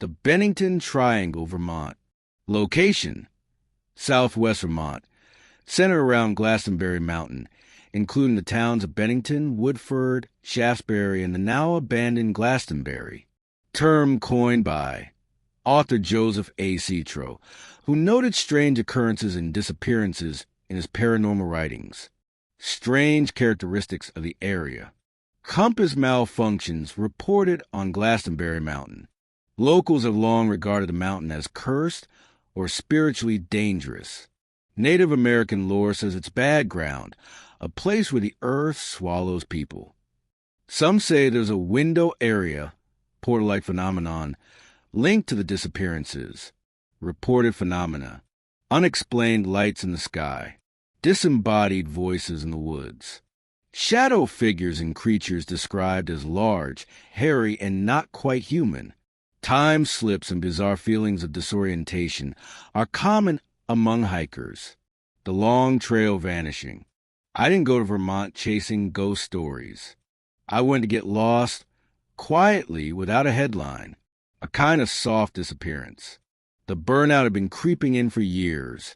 The Bennington Triangle, Vermont. Location: Southwest Vermont, centered around Glastenbury Mountain, including the towns of Bennington, Woodford, Shaftsbury, and the now-abandoned Glastenbury. Term coined by author Joseph A. Citro, who noted strange occurrences and disappearances in his paranormal writings. Strange characteristics of the area. Compass malfunctions reported on Glastenbury Mountain. Locals have long regarded the mountain as cursed or spiritually dangerous. Native American lore says it's bad ground, a place where the earth swallows people. Some say there's a window area, portal-like phenomenon, linked to the disappearances. Reported phenomena: unexplained lights in the sky, disembodied voices in the woods, shadow figures and creatures described as large, hairy, and not quite human. Time slips and bizarre feelings of disorientation are common among hikers. The long trail vanishing. I didn't go to Vermont chasing ghost stories. I went to get lost quietly without a headline, a kind of soft disappearance. The burnout had been creeping in for years,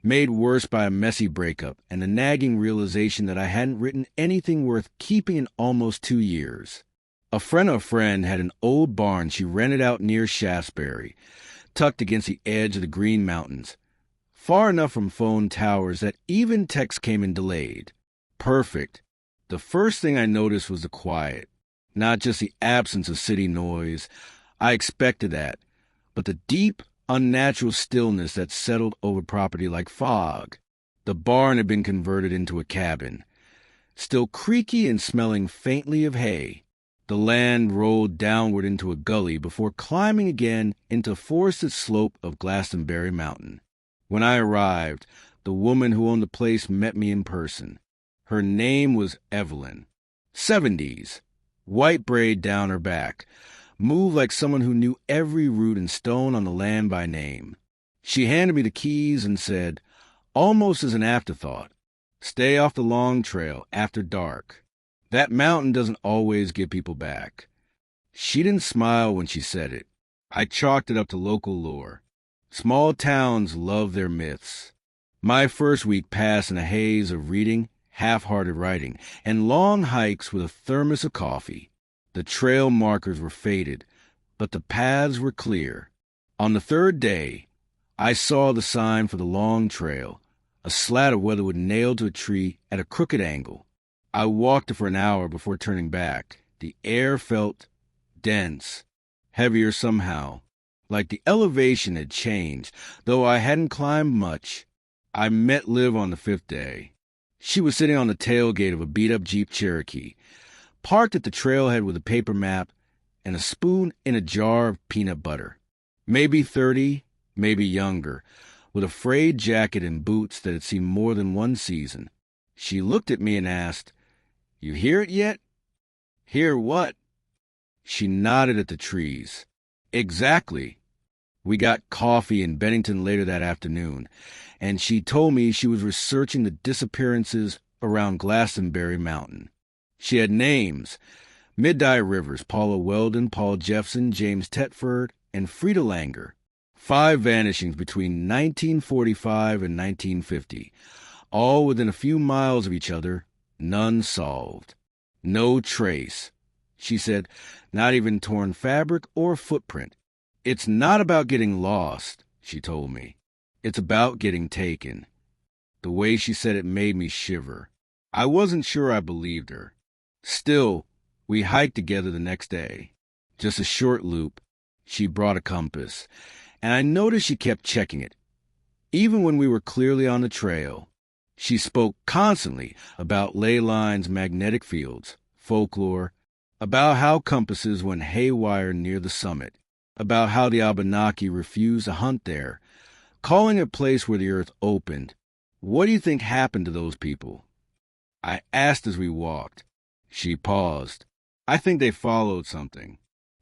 made worse by a messy breakup and the nagging realization that I hadn't written anything worth keeping in almost 2 years. A friend of a friend had an old barn she rented out near Shaftsbury, tucked against the edge of the Green Mountains, far enough from phone towers that even texts came in delayed. Perfect. The first thing I noticed was the quiet, not just the absence of city noise. I expected that, but the deep, unnatural stillness that settled over property like fog. The barn had been converted into a cabin, still creaky and smelling faintly of hay. The land rolled downward into a gully before climbing again into the forested slope of Glastenbury Mountain. When I arrived, the woman who owned the place met me in person. Her name was Evelyn. 70s, white braid down her back, moved like someone who knew every root and stone on the land by name. She handed me the keys and said, almost as an afterthought, "Stay off the long trail after dark. That mountain doesn't always get people back." She didn't smile when she said it. I chalked it up to local lore. Small towns love their myths. My first week passed in a haze of reading, half-hearted writing, and long hikes with a thermos of coffee. The trail markers were faded, but the paths were clear. On the third day, I saw the sign for the long trail, a slat of weatherwood nailed to a tree at a crooked angle. I walked it for an hour before turning back. The air felt dense, heavier somehow, like the elevation had changed, though I hadn't climbed much. I met Liv on the 5th day. She was sitting on the tailgate of a beat-up Jeep Cherokee, parked at the trailhead with a paper map and a spoon in a jar of peanut butter. Maybe 30, maybe younger, with a frayed jacket and boots that had seen more than one season. She looked at me and asked, "You hear it yet?" "Hear what?" She nodded at the trees. "Exactly." We got coffee in Bennington later that afternoon, and she told me she was researching the disappearances around Glastenbury Mountain. She had names: Mid-Eye Rivers, Paula Weldon, Paul Jeffson, James Tetford, and Frida Langer. 5 vanishings between 1945 and 1950, all within a few miles of each other, none solved. No trace. She said, not even torn fabric or footprint. "It's not about getting lost," she told me. "It's about getting taken." The way she said it made me shiver. I wasn't sure I believed her. Still, we hiked together the next day. Just a short loop. She brought a compass, and I noticed she kept checking it, even when we were clearly on the trail. She spoke constantly about ley lines, magnetic fields, folklore, about how compasses went haywire near the summit, about how the Abenaki refused to hunt there, calling it a place where the earth opened. "What do you think happened to those people?" I asked as we walked. She paused. "I think they followed something.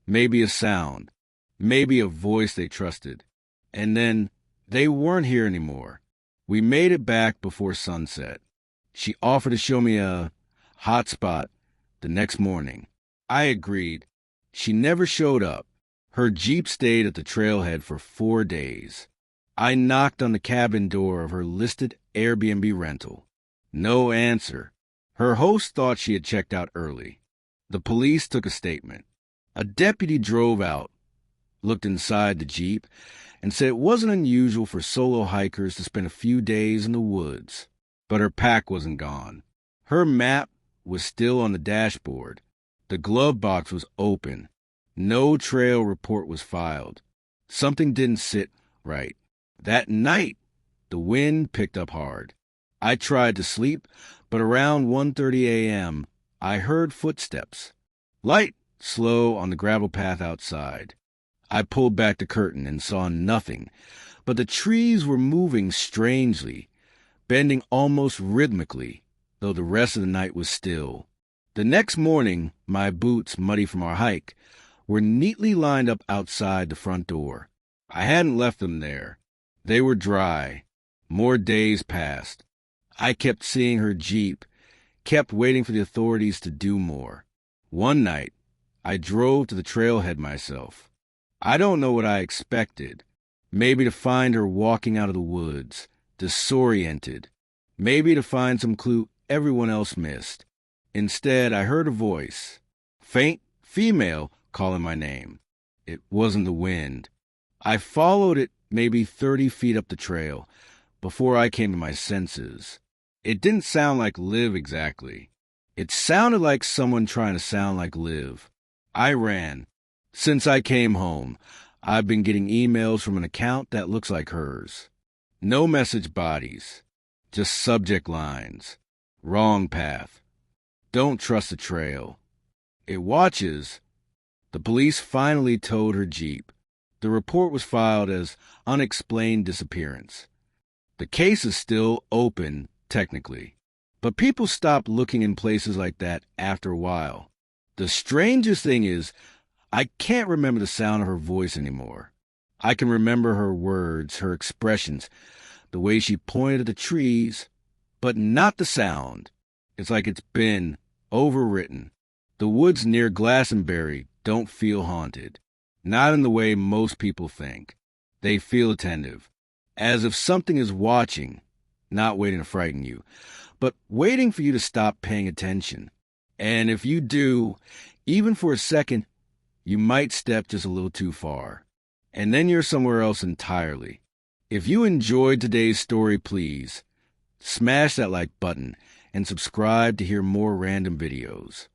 Maybe a sound. Maybe a voice they trusted. And then they weren't here anymore." We made it back before sunset. She offered to show me a hot spot the next morning. I agreed. She never showed up. Her Jeep stayed at the trailhead for 4 days. I knocked on the cabin door of her listed Airbnb rental. No answer. Her host thought she had checked out early. The police took a statement. A deputy drove out, looked inside the Jeep, and said it wasn't unusual for solo hikers to spend a few days in the woods. But her pack wasn't gone. Her map was still on the dashboard. The glove box was open. No trail report was filed. Something didn't sit right. That night, the wind picked up hard. I tried to sleep, but around 1:30 a.m., I heard footsteps. Light, slow on the gravel path outside. I pulled back the curtain and saw nothing, but the trees were moving strangely, bending almost rhythmically, though the rest of the night was still. The next morning, my boots, muddy from our hike, were neatly lined up outside the front door. I hadn't left them there. They were dry. More days passed. I kept seeing her Jeep, kept waiting for the authorities to do more. One night, I drove to the trailhead myself. I don't know what I expected. Maybe to find her walking out of the woods, disoriented. Maybe to find some clue everyone else missed. Instead, I heard a voice, faint, female, calling my name. It wasn't the wind. I followed it maybe 30 feet up the trail before I came to my senses. It didn't sound like Liv exactly. It sounded like someone trying to sound like Liv. I ran. Since I came home, I've been getting emails from an account that looks like hers. No message bodies, just subject lines. Wrong path. Don't trust the trail. It watches. The police finally towed her Jeep. The report was filed as unexplained disappearance. The case is still open, technically. But people stop looking in places like that after a while. The strangest thing is, I can't remember the sound of her voice anymore. I can remember her words, her expressions, the way she pointed at the trees, but not the sound. It's like it's been overwritten. The woods near Glastenbury don't feel haunted. Not in the way most people think. They feel attentive, as if something is watching, not waiting to frighten you, but waiting for you to stop paying attention. And if you do, even for a second, you might step just a little too far. And then you're somewhere else entirely. If you enjoyed today's story, please smash that like button and subscribe to hear more random videos.